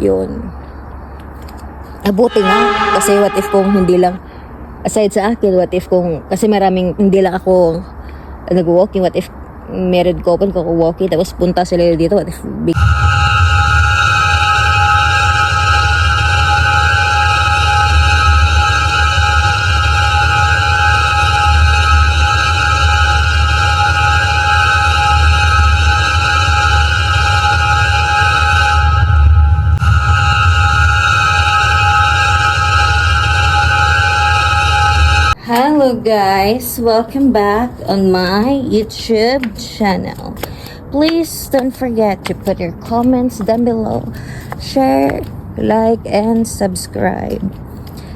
Yun. Abuti nga. Kasi what if kung hindi lang, aside sa akin, what if kung, kasi maraming, hindi lang ako nag-walking, what if married couple ko walking, tapos punta sila dito, what if big... Hello guys, welcome back on my YouTube channel. Please don't forget to put your comments down below, share, like, and subscribe.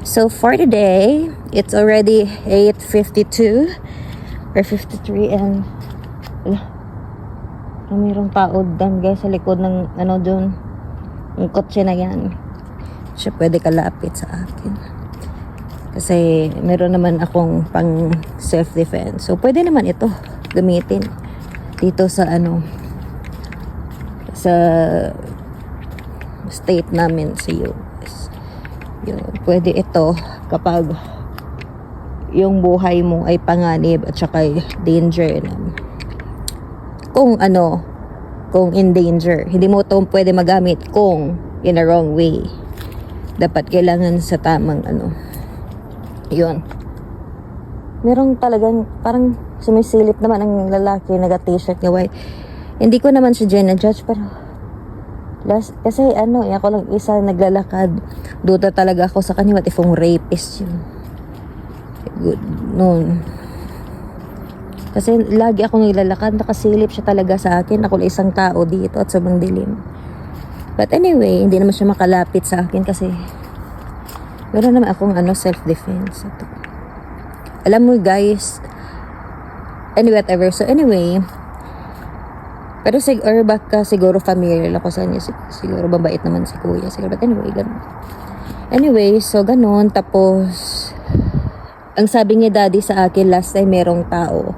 So for today, it's already 8:52 or 53 and mayroong tao dan guys sa likod ng ano dun, yung kotse na yan. Siya pwede kalapit sa akin. Kasi meron naman akong pang self-defense. So, pwede naman ito gamitin dito sa ano, sa state namin sa US. Yun, pwede ito kapag yung buhay mo ay panganib at saka danger na. Kung ano, kung in danger. Hindi mo ito pwede magamit kung in a wrong way. Dapat kailangan sa tamang ano. Yun. Merong talagang parang sumisilip naman ang lalaki, naka-t-shirt nga white. Hindi ko naman siya judge pero kasi ano, ako lang isa naglalakad. Duda talaga ako sa kanya, what if rapist yun. Good noon. Kasi lagi ako naglalakad, nakasilip siya talaga sa akin. Ako lang isang tao dito at sobrang dilim. But anyway, hindi naman siya makalapit sa akin kasi meron naman akong ano, self-defense. Ito. Alam mo guys, anyway, whatever. So anyway, pero siguro baka siguro familiar ako sa niya. Siguro mabait naman si kuya. Siguro, but anyway, ganun. Anyway, so ganun. Tapos, ang sabi niya daddy sa akin, last time merong tao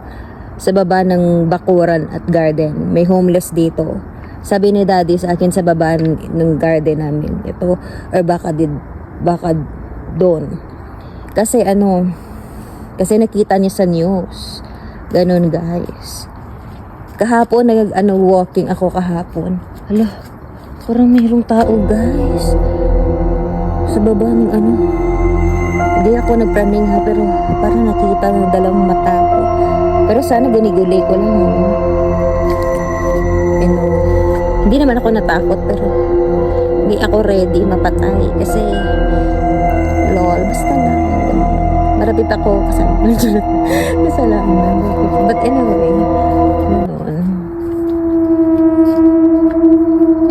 sa baba ng bakuran at garden. May homeless dito. Sabi ni daddy sa akin sa baba ng garden namin. Ito, or baka doon. Kasi ano, kasi nakita niya sa news. Ganun guys. Kahapon walking ako kahapon. Hala, parang mayroong tao guys. Sa baba ng ano. Hindi ako nagpraning ha, pero parang nakita ng dalawang mata ko. Pero sana ganigulay ko lang. And, hindi naman ako natakot, pero hindi ako ready mapatay kasi lol, basta lang. Marapit ako kasalanan. But anyway,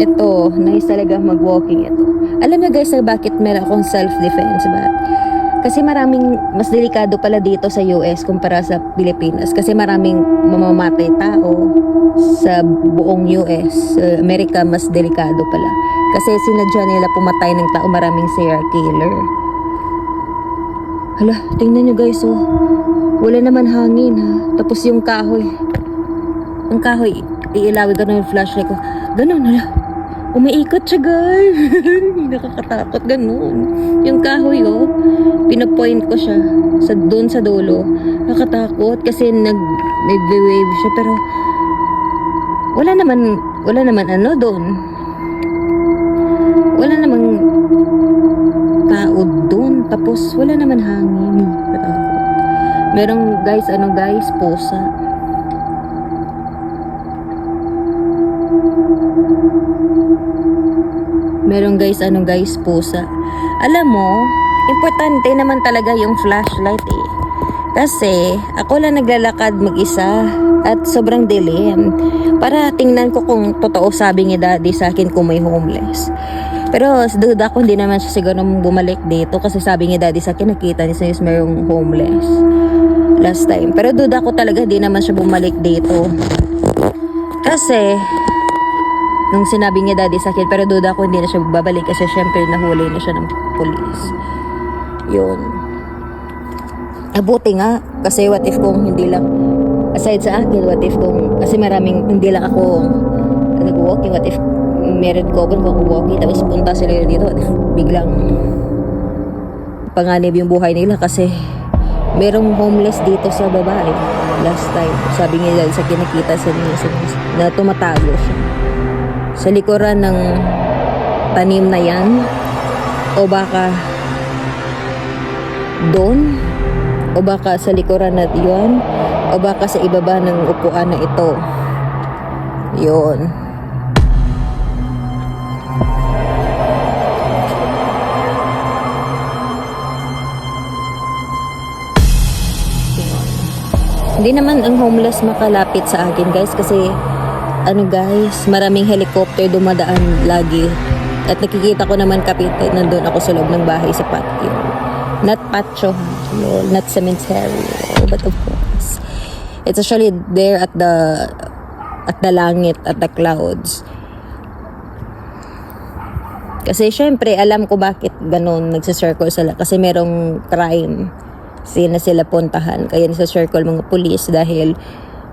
ito, nice talaga mag-walking ito. Alam niyo guys, bakit meron akong self-defense ba? Kasi maraming, mas delikado pala dito sa US kumpara sa Pilipinas. Kasi maraming mamamatay tao sa buong US. Amerika, mas delikado pala. Kasi sinadya nila pumatay ng tao, maraming serial killer. Hala, tingnan nyo guys, oh. Wala naman hangin, ha. Tapos yung kahoy. Ang kahoy, iilawig ko na yung flashlight ko. Ganun, hala. Umiikot siya, guys. Nakakatakot, ganun. Yung kahoy, oh. Pinapoint ko siya doon sa dulo. Nakakatakot kasi nag-wave siya. Pero, wala naman ano doon. Wala namang tao doon. Tapos, wala naman hangin. Merong guys, pusa. Merong guys, pusa. Alam mo, importante naman talaga yung flashlight eh. Kasi, ako lang naglalakad mag-isa at sobrang dilim. Para tingnan ko kung totoo sabi ni daddy sa akin kung may homeless. Pero duda ko hindi naman siya siguro bumalik dito kasi sabi ni daddy sa akin nakita niya sa news mayroong homeless last time. Pero duda ko talaga hindi naman siya bumalik dito. Kasi nung sinabi niya daddy sa akin, pero duda ko hindi na siya babalik kasi syempre nahuli na siya ng pulis. Yun. Abuti nga kasi what if kung hindi lang, aside sa akin, what if kung kasi maraming hindi lang ako nag-walking, what if meron ko kung walkie, tapos punta sila dito, biglang panganib yung buhay nila kasi merong homeless dito sa babae last time. Sabi niya sa kinakita sa news na tumatago siya sa likuran ng tanim na yan, o baka doon, o baka sa likuran na yun, o baka sa ibaba ng upuan na ito. Yun. Hindi naman ang homeless makalapit sa akin, guys, kasi guys, maraming helicopter dumadaan lagi. At nakikita ko naman kapit nandun ako sa loob ng bahay sa patio. Not patio, not cemetery, but of course. It's actually there at the langit, at the clouds. Kasi syempre, alam ko bakit ganun nagsa-circle sila. Kasi merong crime scene na sila puntahan. Kaya nasa-circle mga police dahil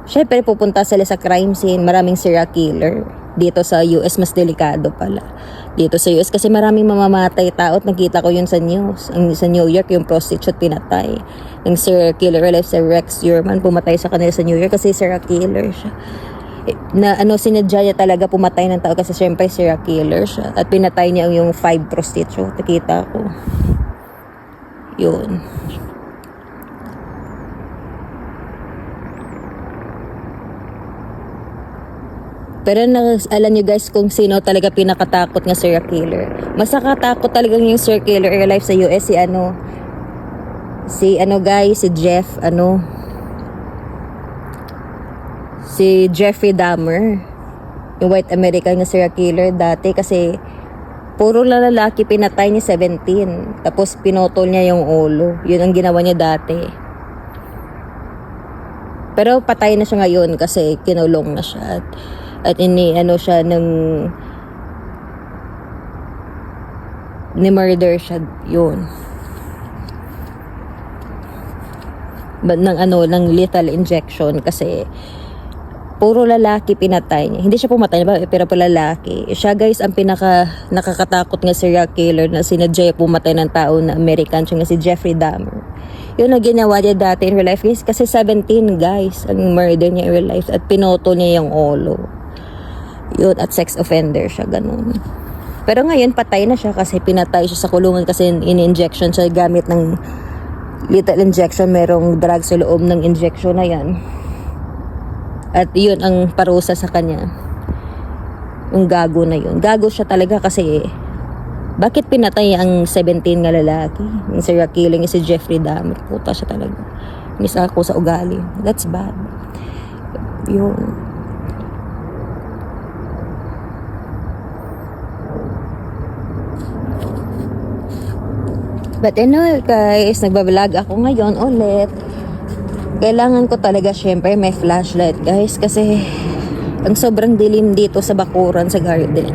syempre pupunta sila sa crime scene. Maraming serial killer. Dito sa US, mas delikado pala. Dito sa US, kasi maraming mamamatay tao. At nakita ko yun sa news. Sa New York, yung prostitute pinatay. Yung serial killer, si Rex Heuermann, pumatay sa kanila sa New York kasi serial killer siya. Na sinadya niya talaga pumatay ng tao kasi syempre serial killer siya. At pinatay niya yung 5 prostitute. Nakita ko. Yun. Pero alam nyo guys kung sino talaga pinakatakot nga serial killer. Mas nakatakot talaga yung serial killer in real life sa US si Jeff si Jeffrey Dahmer, yung white American nga serial killer dati, kasi puro lalaki pinatay niya, 17, tapos pinotol niya yung ulo. Yun ang ginawa niya dati. Pero patay na siya ngayon kasi kinulong na siya at siya ni murder siya yun. But ng lethal injection kasi puro lalaki pinatay niya. Hindi siya pumatay ba, pero po lalaki. Siya guys ang pinaka nakakatakot nga serial killer na sinadya pumatay ng tao na American, siya nga si Jeffrey Dahmer. Yun ang ginawa niya dati in real life guys, kasi 17 guys ang murder niya in real life at pinoto niya yung ulo. Yun, at sex offender siya, ganun. Pero ngayon patay na siya kasi pinatay siya sa kulungan kasi in-injection siya gamit ng lethal injection. Merong drug sa loob ng injection na yan. At yun ang parusa sa kanya. Yung gago na yun. Gago siya talaga kasi bakit pinatay ang 17 nga lalaki? Yung serial killing si Jeffrey Dahmer. Puta siya talaga. Misa ako sa ugali. That's bad. Yun. But guys, nagbablog ako ngayon ulit. Kailangan ko talaga syempre may flashlight guys kasi ang sobrang dilim dito sa bakuran sa garden.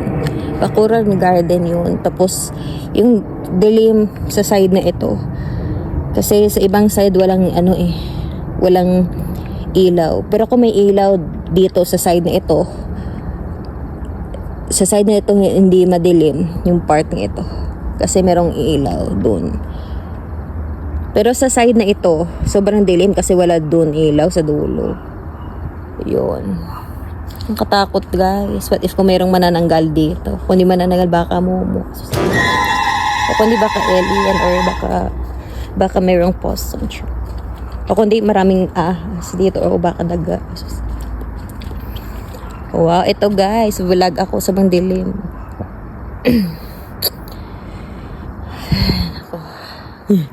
Bakuran garden yun. Tapos yung dilim sa side na ito. Kasi sa ibang side walang walang ilaw. Pero kung may ilaw dito sa side na ito, sa side na ito hindi madilim yung part na ito. Kasi merong ilaw dun. Pero sa side na ito, sobrang dilim kasi wala dun ilaw sa dulo. Yun. Ang katakot guys. What if kung mayroong manananggal dito? Kung di manananggal baka mumu. O kung di baka alien or baka mayroong possum. O kung di maraming ahas dito o baka daga. Wow, ito guys. Vlog ako sa bang dilim.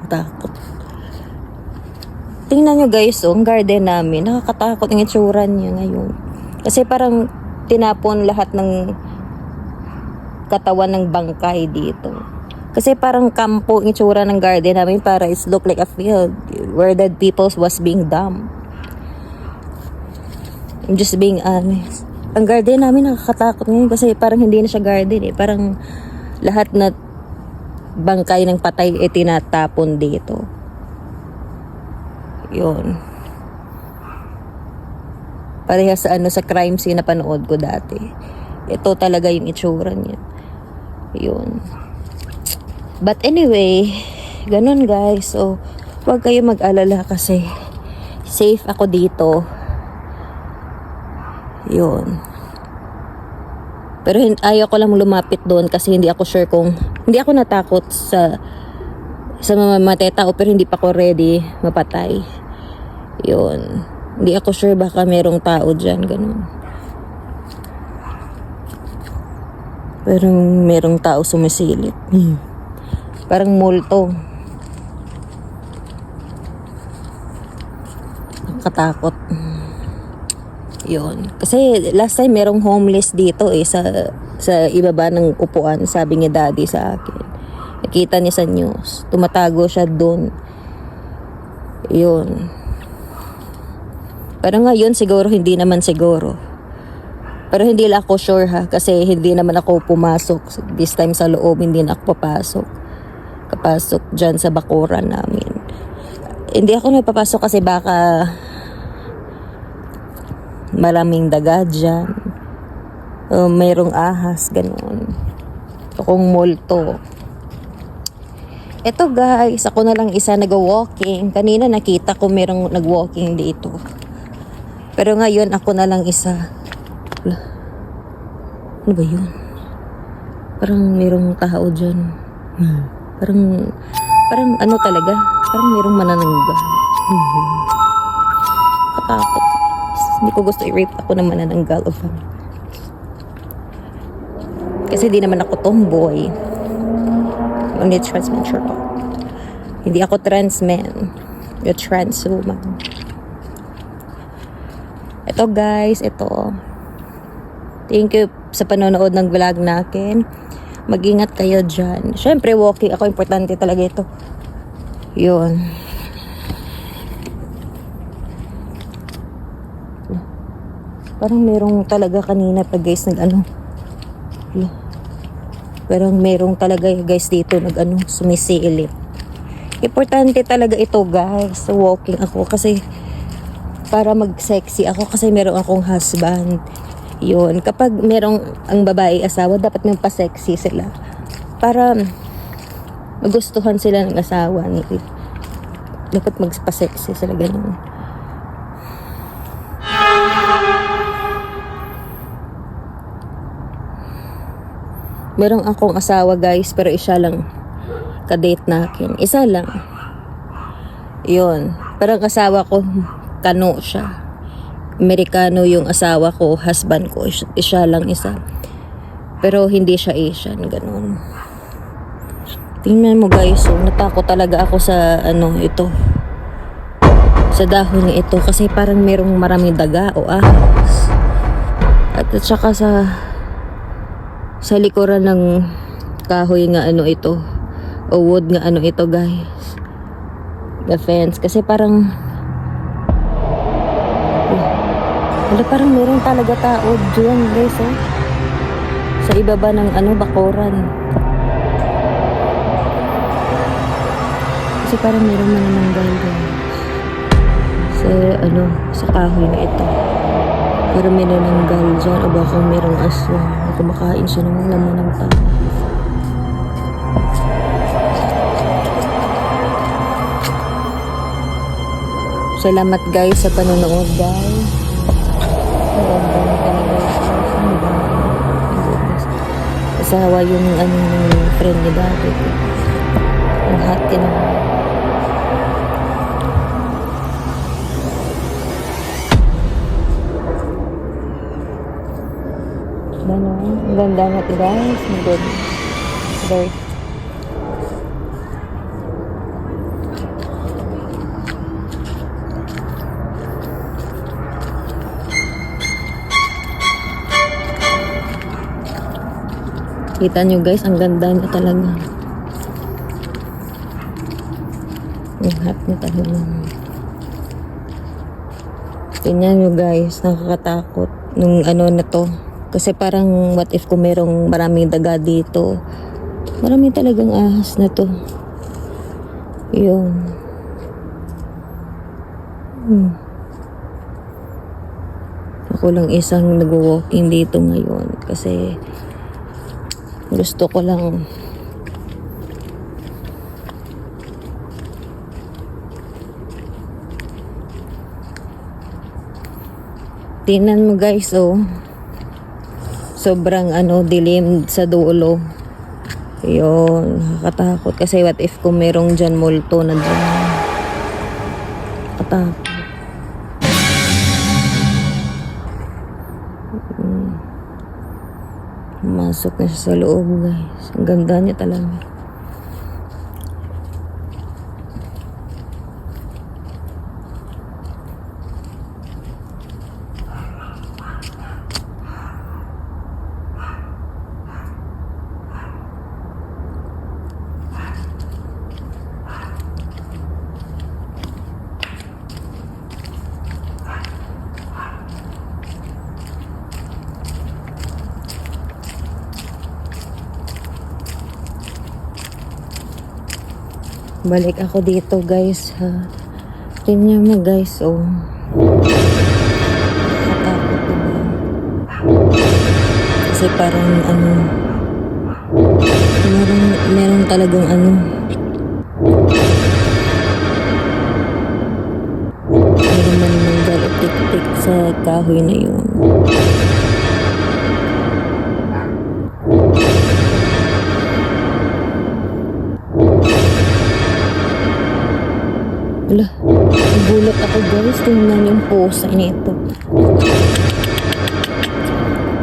Takot. Tingnan nyo guys, ang garden namin, nakakatakot ang itsura niya ngayon. Kasi parang tinapon lahat ng katawan ng bangkay dito. Kasi parang kampo ang itsura ng garden namin, para it look like a field where dead people was being dumped. I'm just being honest. Ang garden namin nakakatakot ngayon kasi parang hindi na siya garden Parang lahat na bangkay ng patay tinatapon dito. Yun. Parehas sa sa crime scene na panood ko dati. ito talaga yung itsura niya. Yun. But anyway, ganun guys. So, huwag kayo mag-alala kasi safe ako dito. Yun. Pero ayaw ko lang lumapit doon kasi hindi ako sure kung, hindi ako natakot sa mamamatay tao pero hindi pa ako ready mapatay. Yun. Hindi ako sure baka merong tao dyan, ganun. Pero merong tao sumisilip. Parang multo. Nakatakot. Yun. Kasi last time merong homeless dito sa ibaba ng upuan, sabi ni daddy sa akin. Nakita niya sa news. Tumatago siya doon. Yun. Pero ngayon siguro hindi naman siguro. Pero hindi lang ako sure ha. Kasi hindi naman ako pumasok. This time sa loob hindi na ako papasok. Kapasok dyan sa bakuran namin. Hindi ako napapasok kasi baka maraming daga dyan. Mayroong ahas, ganun. Kung multo. Eto guys, ako na lang isa nag-walking. Kanina nakita ko merong nag-walking dito. Pero ngayon ako na lang isa. Ano ba yun? Parang merong tao dyan. Parang ano talaga? Parang merong mananangga. Katakot. Hindi ko gusto i-rape ako ng manananggal. Kasi di naman ako tomboy. Only trans man. Hindi ako trans man. You're trans woman. Ito guys, ito. Thank you sa panonood ng vlog natin. Mag-ingat kayo dyan. Siyempre, walking ako. Importante talaga ito. Yun. Parang merong talaga kanina pa guys nag-ano. Parang merong talaga guys dito nag-ano, sumisilip. Importante talaga ito guys. Walking ako kasi para mag-sexy ako kasi meron akong husband. Yun, kapag merong ang babae asawa, dapat may pa-sexy sila. Para magustuhan sila ng asawa nila. Dapat magpa-sexy sila, ganun. Merong akong asawa guys, pero isa lang ka-date natin. Isa lang. Yun, parang asawa ko, kano siya. Amerikano yung asawa ko, husband ko, siya lang isa. Pero hindi siya Asian, ganun. Tingnan mo guys, so, natakot talaga ako sa ano ito. Sa dahon na ito kasi parang merong maraming daga o ahas. At saka sa likuran ng kahoy nga ano ito o wood nga ano ito guys. The fence kasi parang wala, parang meron talaga tao dyan guys sa ibaba ng ano bakuran kasi parang meron manananggal guys sa ano sa kahoy na ito, parang may nananggal dyan o baka merong aswang kumakain siya ng laman ng tao. Salamat guys sa panonood guys. Asawa yung ano friend ni dati. Ang hati naman. Ano? Ang ganda natin guys. Ang good. Very. Kita nyo guys, ang ganda niya talaga. Ang hot niya talaga. Tingnan nyo guys, nakakatakot nung ano na to. Kasi parang what if kung merong maraming daga dito. Marami talagang ahas na to. Yun. Ako Ako lang isang nag-walking dito ngayon kasi gusto ko lang tingnan mo guys, oh. Sobrang dilim sa dulo. Yun, nakakatakot kasi what if kung merong dyan multo na dyan. Nakakatakot. Masok na siya sa loob guys. Ang ganda niya talaga. Balik ako dito guys, ha. Tingnan mo guys, oh. Nakatakot diba? Kasi parang meron talagang meron mananggal at tik-tik sa kahoy na yun. Wala, nagulat ako guys. Tingnan yung posa nito.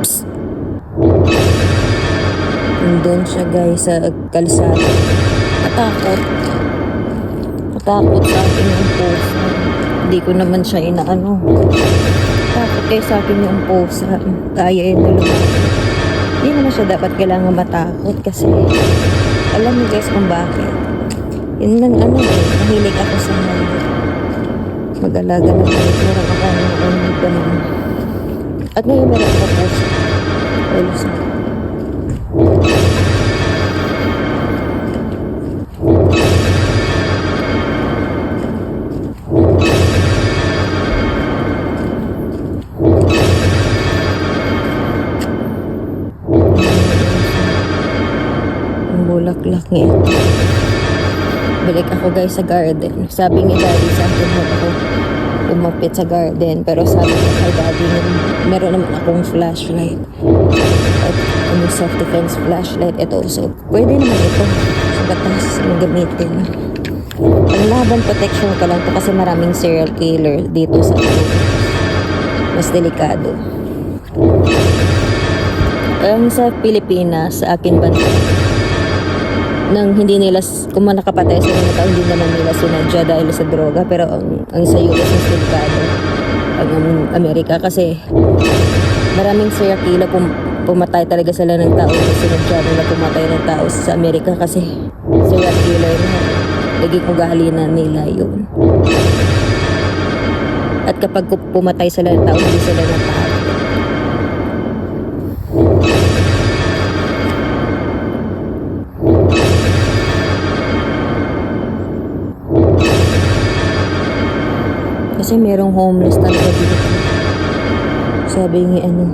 Psst. Nandun siya guys sa kalsada. Natakot sa akin yung posa. Hindi ko naman siya inaano. Takot kayo sa akin yung posa. Kaya yun na lumaki. Hindi naman siya dapat kailangan matakot kasi alam mo guys kung bakit. Yun lang mahilig ako sa mag-alaga ng buhay. Meron ako ganun. At ngayon meron ako puso. Also. Ang bulaklak niya. Balik ako guys sa garden. Sabi ni daddy sa akin na ako umapit sa garden. Pero sabi ko kay daddy meron naman akong flashlight. At self-defense flashlight. Ito. So, pwede naman ito sa batas na gamitin. Panglaban protection ko lang to kasi maraming serial killer dito sa mas delikado. Ang sa Pilipinas, sa akin bansa, nang hindi nila, kung nakapatay sila na tao, hindi naman nila sinadya dahil sa droga. Pero ang sa US mas delikado. Ang Amerika kasi maraming serial killer pumatay talaga sila ng tao. Sinadya nila pumatay ng tao sa Amerika kasi serial killer na naging ugali na nila yun. At kapag pumatay sila ng tao, hindi sila ng tao. Kasi merong homeless talaga dito. Sabi ni ni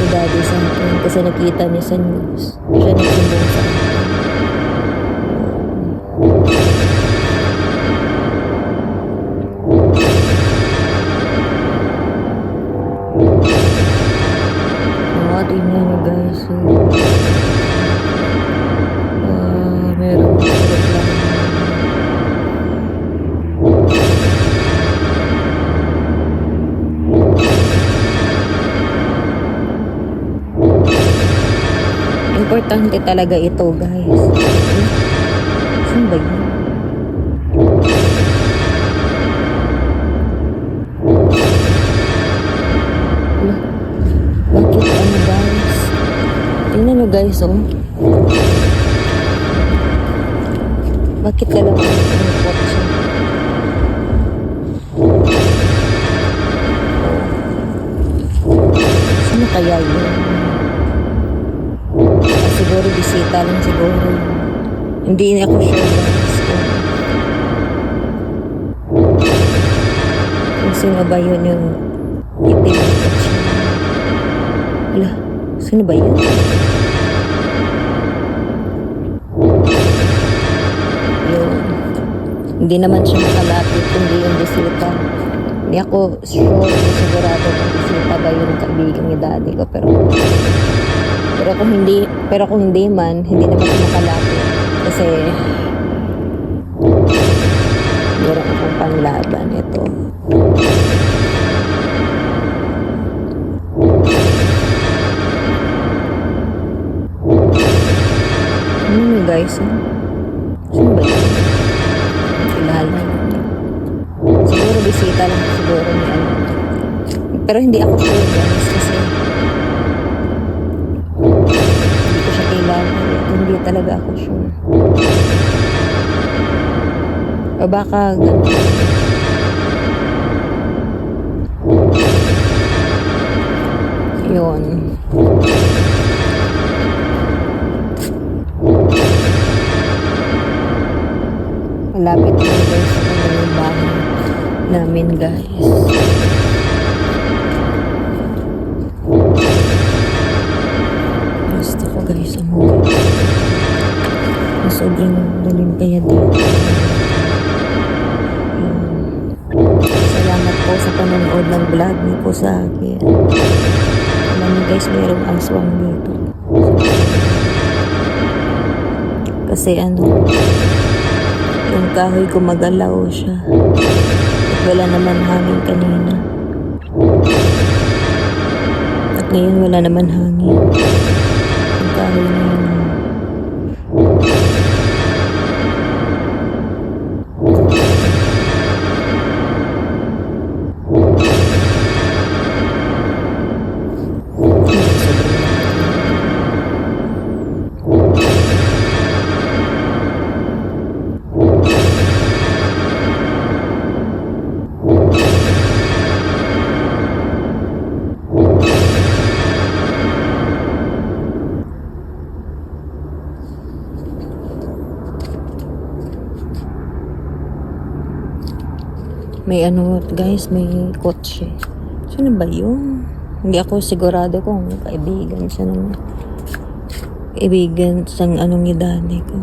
daddy sa akin kasi nakita niya sa news. Siya nagsumbong sa akin. Tingnan niyo guys. Merong importante talaga ito guys. Saan ba yun? Bakit guys? Tingnan nyo guys oh. Bakit ka lang ang kotse? Sino kaya yun? Siguro bisita lang siguro. Hindi ako sure guys kung sino ba yun yung Itim ang kotse. Wala, sino ba yun? Yun. Hindi naman siya makalapit, hindi yung bisita. Hindi ako sure, sigurado kung bisita ba yun ang kaibigan ni daddy ko. Pero kung hindi man, hindi naman siya makalapit. Kasi meron akong panlaban ito. Guys, sino ba yun? Kilala. Siguro bisita lang siguro ni ano. Pero hindi ako sure guys kasi hindi ko siya kilala. Hindi talaga ako sure. O baka ganun. Yun. Malapit na guys sa yung bahay namin guys. Gusto ko guys umuwi. Sobrang dalim kaya dito. Salamat po sa panonood ng vlog niyo po sa akin. Alam niyo guys, mayroong aswang dito. Kasi yung kahoy ko magalaw siya. At wala naman hangin kanina. At ngayon wala naman hangin. Yung kahoy na yun. May guys, may kotse. Sino ba yun? Hindi ako sigurado kung kaibigan siya ng kaibigan sang ni daddy ko.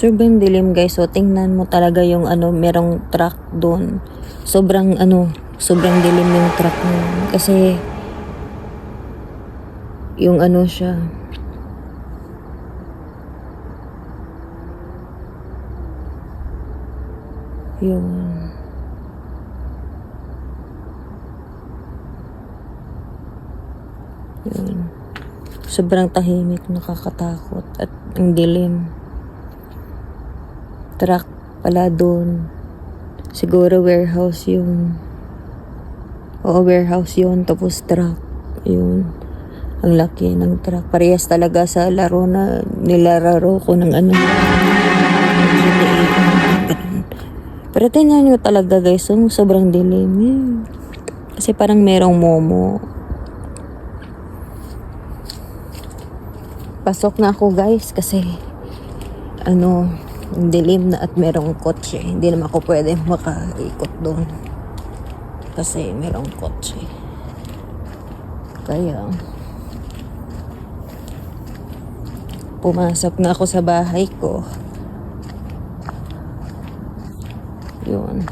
Sobrang dilim guys. So tingnan mo talaga yung merong truck doon. Sobrang dilim yung truck mo. Kasi yung siya. Yun. Sobrang tahimik, nakakatakot at ang dilim. Truck pala doon. Siguro warehouse yun. Oo, warehouse yun. Tapos truck. Yun. Ang laki ng truck. Parehas talaga sa laro na nilararo ko ng GTA. Pero tingnan nyo talaga guys. Sobrang dilim. Kasi parang merong momo. Pasok na ako guys. Kasi dilim na at merong kotse. Hindi naman ako pwede makaikot doon. Kasi merong kotse. Kaya pumasok na ako sa bahay ko. Yun.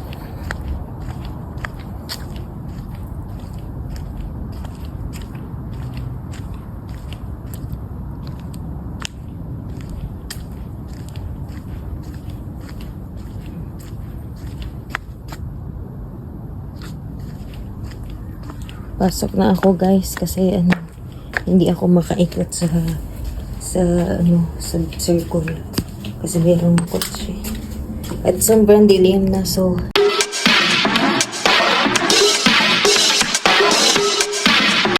Pasok na ako guys kasi hindi ako makaikot sa circle kasi mayroong kotse at sobrang dilim na so